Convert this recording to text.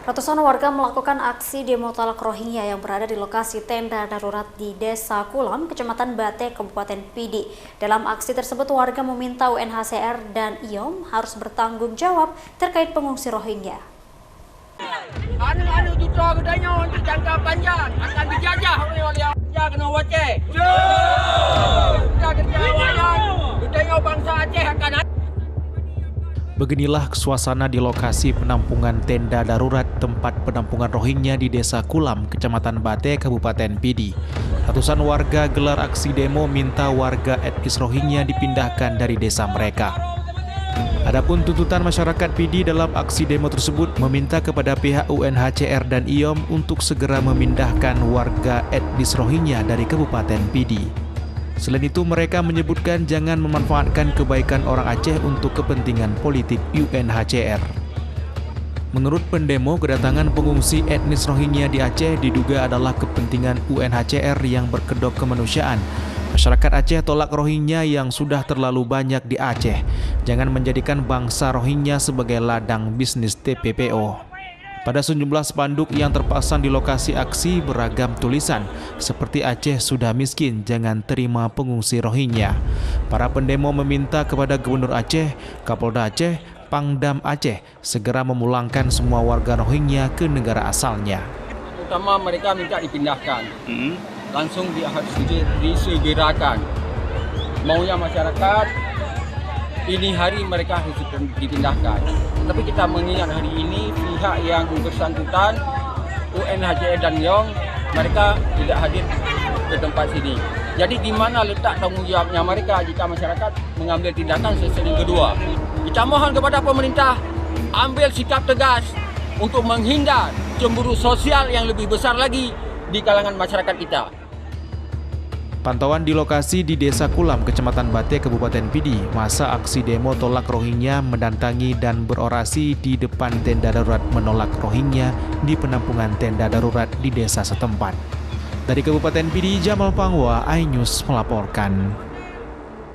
Ratusan warga melakukan aksi demo tolak Rohingya yang berada di lokasi tenda darurat di Desa Kulam, Kecamatan Bate, Kabupaten Pidi. Dalam aksi tersebut, warga meminta UNHCR dan IOM harus bertanggung jawab terkait pengungsi Rohingya. Anu tutra gedanya untuk jangka panjang akan dijajah oleh Aceh kena Aceh. Gedanya bangsa Aceh akan. Beginilah suasana di lokasi penampungan tenda darurat tempat penampungan Rohingya di Desa Kulam, Kecamatan Bate, Kabupaten Pidi. Ratusan warga gelar aksi demo minta warga etnis Rohingya dipindahkan dari desa mereka. Adapun tuntutan masyarakat Pidi dalam aksi demo tersebut meminta kepada pihak UNHCR dan IOM untuk segera memindahkan warga etnis Rohingya dari Kabupaten Pidi. Selain itu, mereka menyebutkan jangan memanfaatkan kebaikan orang Aceh untuk kepentingan politik UNHCR. Menurut pendemo, kedatangan pengungsi etnis Rohingya di Aceh diduga adalah kepentingan UNHCR yang berkedok kemanusiaan. Masyarakat Aceh tolak Rohingya yang sudah terlalu banyak di Aceh. Jangan menjadikan bangsa Rohingya sebagai ladang bisnis TPPO. Pada sejumlah spanduk yang terpasang di lokasi aksi beragam tulisan, seperti Aceh sudah miskin, jangan terima pengungsi Rohingya. Para pendemo meminta kepada Gubernur Aceh, Kapolda Aceh, Pangdam Aceh segera memulangkan semua warga Rohingya ke negara asalnya. Utama mereka minta dipindahkan, langsung disegerakan. Maunya masyarakat, ini hari mereka harus dipindahkan. Tapi kita mengingat hari ini pihak yang bersangkutan, UNHCR dan IOM, mereka tidak hadir ke tempat sini. Jadi di mana letak tanggung jawabnya mereka jika masyarakat mengambil tindakan sesuai kedua? Kita mohon kepada pemerintah ambil sikap tegas untuk menghindar cemburu sosial yang lebih besar lagi di kalangan masyarakat kita. Pantauan di lokasi di Desa Kulam, Kecamatan Bate, Kabupaten Pidi, masa aksi demo tolak Rohingya mendatangi dan berorasi di depan tenda darurat menolak Rohingya di penampungan tenda darurat di desa setempat. Dari Kabupaten Pidi, Jamal Pangwa, iNews melaporkan.